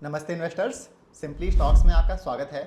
नमस्ते investors, simply stocks में आपका स्वागत है।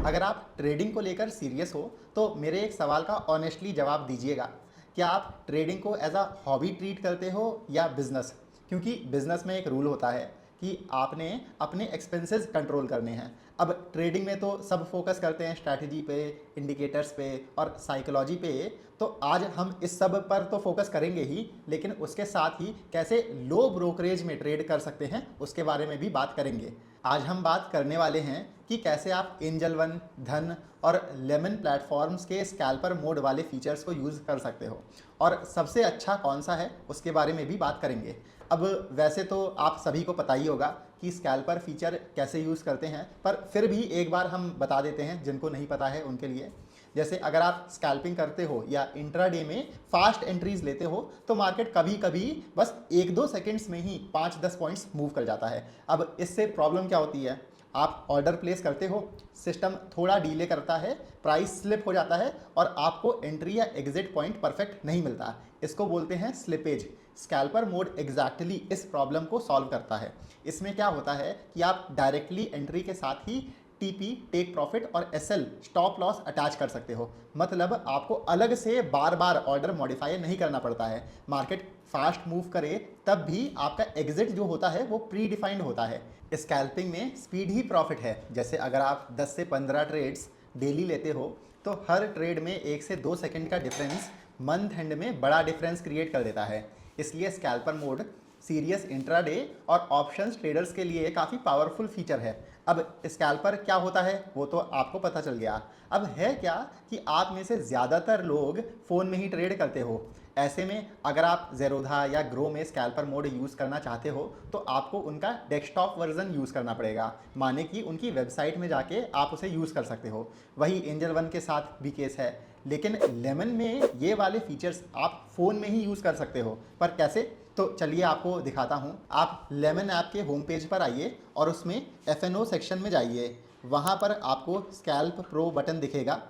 अगर आप ट्रेडिंग को लेकर सीरियस हो तो मेरे एक सवाल का ऑनेस्टली जवाब दीजिएगा। क्या आप ट्रेडिंग को एज अ हॉबी ट्रीट करते हो या बिजनेस? क्योंकि बिजनेस में एक रूल होता है कि आपने अपने एक्सपेंसेस कंट्रोल करने हैं। अब ट्रेडिंग में तो सब फोकस करते हैं स्ट्रैटेजी पे, इंडिकेटर्स पे और साइकोलॉजी पे। तो आज हम इस सब पर तो फोकस करेंगे ही, लेकिन उसके साथ ही कैसे लो ब्रोकरेज में ट्रेड कर सकते हैं उसके बारे में भी बात करेंगे। आज हम बात करने वाले हैं कि कैसे आप एंजल वन, धन और लेमन प्लेटफॉर्म्स के स्कैल्पर मोड वाले फीचर्स को यूज़ कर सकते हो, और सबसे अच्छा कौन सा है उसके बारे में भी बात करेंगे। अब वैसे तो आप सभी को पता ही होगा कि स्कैल्पर फीचर कैसे यूज़ करते हैं, पर फिर भी एक बार हम बता देते हैं जिनको नहीं पता है उनके लिए। जैसे अगर आप स्कैल्पिंग करते हो या इंट्राडे में फास्ट एंट्रीज लेते हो तो मार्केट कभी कभी बस 1-2 सेकंड्स में ही 5-10 पॉइंट्स मूव कर जाता है। अब इससे प्रॉब्लम क्या होती है, आप ऑर्डर प्लेस करते हो, सिस्टम थोड़ा डीले करता है, प्राइस स्लिप हो जाता है और आपको एंट्री या एग्जिट पॉइंट परफेक्ट नहीं मिलता। इसको बोलते हैं स्लिपेज। स्कैल्पर मोड एग्जैक्टली इस प्रॉब्लम को सॉल्व करता है। इसमें क्या होता है कि आप डायरेक्टली एंट्री के साथ ही टीपी, टेक प्रॉफिट और एसएल, स्टॉप लॉस अटैच कर सकते हो। मतलब आपको अलग से बार बार ऑर्डर मॉडिफाई नहीं करना पड़ता है। मार्केट फास्ट मूव करे तब भी आपका एग्जिट जो होता है वो प्री डिफाइंड होता है। स्कैल्पिंग में स्पीड ही प्रॉफिट है। जैसे अगर आप 10 से 15 ट्रेड्स डेली लेते हो तो हर ट्रेड में 1 से 2 सेकंड का डिफरेंस मंथ एंड में बड़ा डिफरेंस क्रिएट कर देता है। इसलिए स्कैल्पर मोड सीरियस इंट्राडे और ऑप्शंस ट्रेडर्स के लिए काफ़ी पावरफुल फीचर है। अब स्कैल्पर क्या होता है वो तो आपको पता चल गया। अब है क्या कि आप में से ज़्यादातर लोग फ़ोन में ही ट्रेड करते हो। ऐसे में अगर आप ज़ेरोधा या ग्रो में स्कैल्पर मोड यूज़ करना चाहते हो तो आपको उनका डेस्कटॉप वर्जन यूज़ करना पड़ेगा, माने कि उनकी वेबसाइट में जाके आप उसे यूज़ कर सकते हो। वही एंजल वन के साथ भी केस है। लेकिन लेमन में ये वाले फीचर्स आप फ़ोन में ही यूज़ कर सकते हो, पर कैसे? तो चलिए आपको दिखाता हूँ। आप लेमन ऐप के होम पेज पर आइए और उसमें एफ सेक्शन में जाइए। वहाँ पर आपको स्कैल्प प्रो बटन दिखेगा।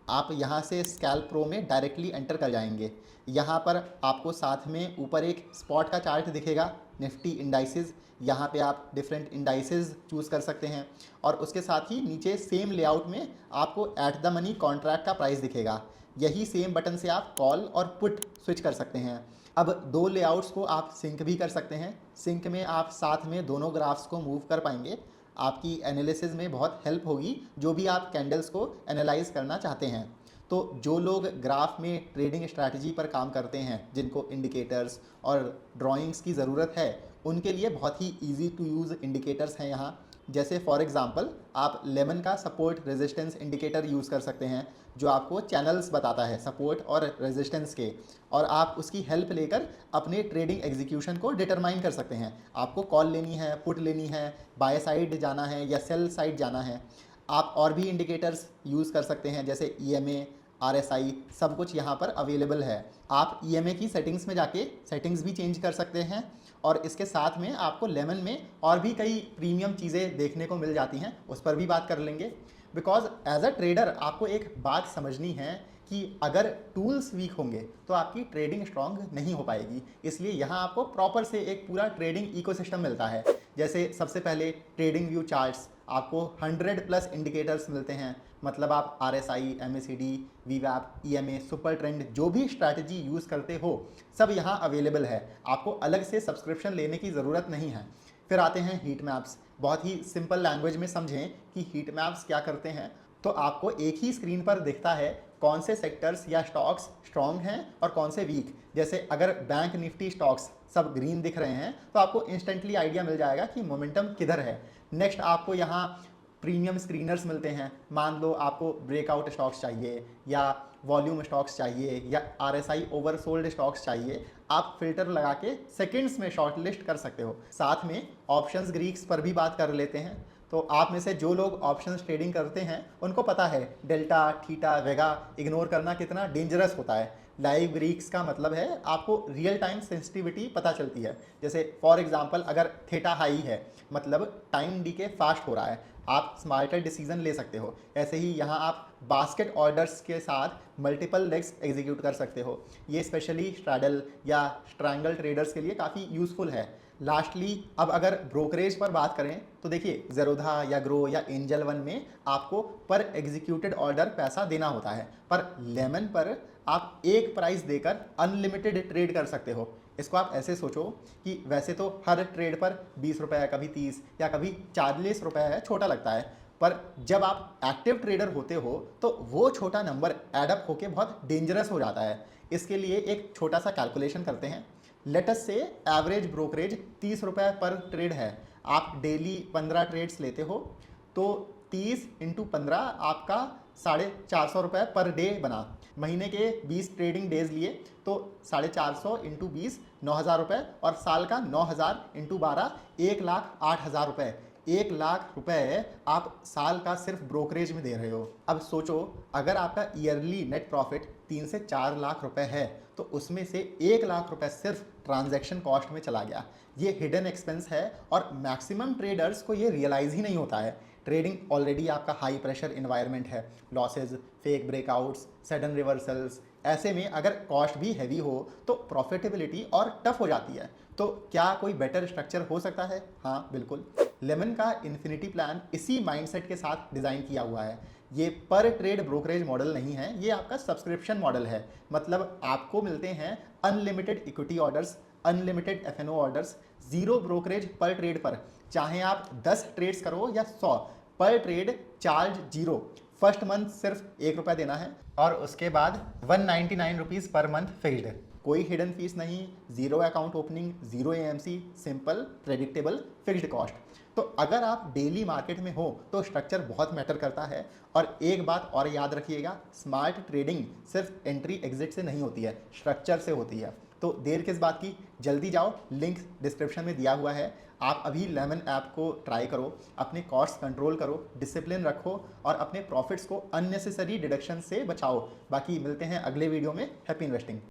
आप यहाँ से स्कैल्प प्रो में डायरेक्टली एंटर कर जाएंगे। यहाँ पर आपको साथ में ऊपर एक स्पॉट का चार्ट दिखेगा, निफ्टी इंडाइसेस। यहाँ पे आप डिफरेंट इंडाइसेस चूज़ कर सकते हैं और उसके साथ ही नीचे सेम लेआउट में आपको एट द मनी कॉन्ट्रैक्ट का प्राइस दिखेगा। यही सेम बटन से आप कॉल और पुट स्विच कर सकते हैं। अब दो लेआउट्स को आप सिंक भी कर सकते हैं। सिंक में आप साथ में दोनों ग्राफ्स को मूव कर पाएंगे। आपकी एनालिसिस में बहुत हेल्प होगी जो भी आप कैंडल्स को एनालाइज करना चाहते हैं। तो जो लोग ग्राफ में ट्रेडिंग स्ट्रैटेजी पर काम करते हैं, जिनको इंडिकेटर्स और ड्राइंग्स की ज़रूरत है, उनके लिए बहुत ही ईजी टू यूज़ इंडिकेटर्स हैं यहाँ। जैसे फॉर एग्जांपल आप लेमन का सपोर्ट रेजिस्टेंस इंडिकेटर यूज़ कर सकते हैं, जो आपको चैनल्स बताता है सपोर्ट और रेजिस्टेंस के, और आप उसकी हेल्प लेकर अपने ट्रेडिंग एग्जीक्यूशन को डिटरमाइन कर सकते हैं। आपको कॉल लेनी है, पुट लेनी है, बाय साइड जाना है या सेल साइड जाना है। आप और भी इंडिकेटर्स यूज़ कर सकते हैं जैसे ईएमए, आरएसआई, सब कुछ यहाँ पर अवेलेबल है। आप ईएमए की सेटिंग्स में जाके सेटिंग्स भी चेंज कर सकते हैं, और इसके साथ में आपको लेमन में और भी कई प्रीमियम चीज़ें देखने को मिल जाती हैं, उस पर भी बात कर लेंगे। बिकॉज एज अ ट्रेडर आपको एक बात समझनी है कि अगर टूल्स वीक होंगे तो आपकी ट्रेडिंग स्ट्रांग नहीं हो पाएगी। इसलिए यहाँ आपको प्रॉपर से एक पूरा ट्रेडिंग इकोसिस्टम मिलता है। जैसे सबसे पहले ट्रेडिंग व्यू चार्ट्स, आपको 100+ इंडिकेटर्स मिलते हैं। मतलब आप RSI, MACD, VWAP, EMA, super trend, जो भी स्ट्रैटेजी यूज़ करते हो सब यहाँ अवेलेबल है। आपको अलग से सब्सक्रिप्शन लेने की ज़रूरत नहीं है। फिर आते हैं हीट मैप्स। बहुत ही सिंपल लैंग्वेज में समझें कि हीट मैप्स क्या करते हैं। तो आपको एक ही स्क्रीन पर दिखता है कौन से सेक्टर्स या स्टॉक्स स्ट्रॉन्ग हैं और कौन से वीक। जैसे अगर बैंक निफ्टी स्टॉक्स सब ग्रीन दिख रहे हैं तो आपको इंस्टेंटली आइडिया मिल जाएगा कि मोमेंटम किधर है। नेक्स्ट आपको यहाँ प्रीमियम स्क्रीनर्स मिलते हैं। मान लो आपको ब्रेकआउट स्टॉक्स चाहिए या वॉल्यूम स्टॉक्स चाहिए या RSI ओवरसोल्ड स्टॉक्स चाहिए, आप फिल्टर लगा के सेकंड्स में शॉर्ट लिस्ट कर सकते हो। साथ में ऑप्शंस ग्रीक्स पर भी बात कर लेते हैं। तो आप में से जो लोग ऑप्शंस ट्रेडिंग करते हैं उनको पता है डेल्टा, थीटा, वेगा इग्नोर करना कितना डेंजरस होता है। लाइव ग्रीक्स का मतलब है आपको रियल टाइम सेंसिटिविटी पता चलती है। जैसे फॉर एग्जांपल अगर थीटा हाई है मतलब टाइम डीके फास्ट हो रहा है, आप स्मार्टर डिसीजन ले सकते हो। ऐसे ही यहाँ आप बास्केट ऑर्डर्स के साथ मल्टीपल लेग्स एग्जीक्यूट कर सकते हो। ये स्पेशली स्ट्रैडल या स्ट्रैंगल ट्रेडर्स के लिए काफ़ी यूज़फुल है। लास्टली अब अगर ब्रोकरेज पर बात करें तो देखिए ज़ेरोधा या ग्रो या एंजल वन में आपको पर एग्जीक्यूटेड ऑर्डर पैसा देना होता है, पर लेमन पर आप एक प्राइस देकर अनलिमिटेड ट्रेड कर सकते हो। इसको आप ऐसे सोचो कि वैसे तो हर ट्रेड पर 20 रुपये, कभी 30 या कभी 40 रुपये है, छोटा लगता है, पर जब आप एक्टिव ट्रेडर होते हो तो वो छोटा नंबर एडअप होके बहुत डेंजरस हो जाता है। इसके लिए एक छोटा सा कैलकुलेशन करते हैं। लेटस से एवरेज ब्रोकरेज 30 रुपये पर ट्रेड है। आप डेली 15 ट्रेड्स लेते हो तो 30 इंटू 15 आपका 450 रुपये पर डे बना। महीने के 20 ट्रेडिंग डेज लिए तो 450 इंटू 20 9,000 रुपये, और साल का 9,000 इंटू 12 1,08,000 रुपये। 1,00,000 रुपये आप साल का सिर्फ ब्रोकरेज में दे रहे हो। अब सोचो अगर आपका ईयरली नेट प्रॉफिट 3 से 4 लाख रुपए है तो उसमें से 1,00,000 रुपए सिर्फ ट्रांजैक्शन कॉस्ट में चला गया। ये हिडन एक्सपेंस है और मैक्सिमम ट्रेडर्स को ये रियलाइज़ ही नहीं होता है। ट्रेडिंग ऑलरेडी आपका हाई प्रेशर इन्वायरमेंट है, losses, fake breakouts, sudden reversals. ऐसे में अगर कॉस्ट भी हैवी हो तो प्रॉफिटेबिलिटी और टफ हो जाती है। तो क्या कोई बेटर स्ट्रक्चर हो सकता है? हाँ बिल्कुल। लेमन का इन्फिनिटी प्लान इसी माइंडसेट के साथ डिज़ाइन किया हुआ है। ये पर ट्रेड ब्रोकरेज मॉडल नहीं है, ये आपका सब्सक्रिप्शन मॉडल है। मतलब आपको मिलते हैं unlimited equity orders, unlimited FNO orders, zero brokerage per trade पर। चाहे आप 10 ट्रेड्स करो या 100, per trade charge zero. First month सिर्फ 1 रुपये देना है और उसके बाद 199 रुपीज़ पर मंथ फिक्स्ड। कोई हिडन फीस नहीं, zero account opening, zero AMC, simple predictable fixed cost. तो अगर आप डेली मार्केट में हो तो स्ट्रक्चर बहुत मैटर करता है। और एक बात और याद रखिएगा, स्मार्ट ट्रेडिंग सिर्फ एंट्री एग्जिट से नहीं होती है, स्ट्रक्चर से होती है। तो देर किस बात की, जल्दी जाओ, लिंक डिस्क्रिप्शन में दिया हुआ है। आप अभी लेमन ऐप को ट्राई करो, अपने कॉस्ट कंट्रोल करो, डिसिप्लिन रखो और अपने प्रॉफिट्स को अननेसेसरी डिडक्शन से बचाओ। बाकी मिलते हैं अगले वीडियो में। Happy investing.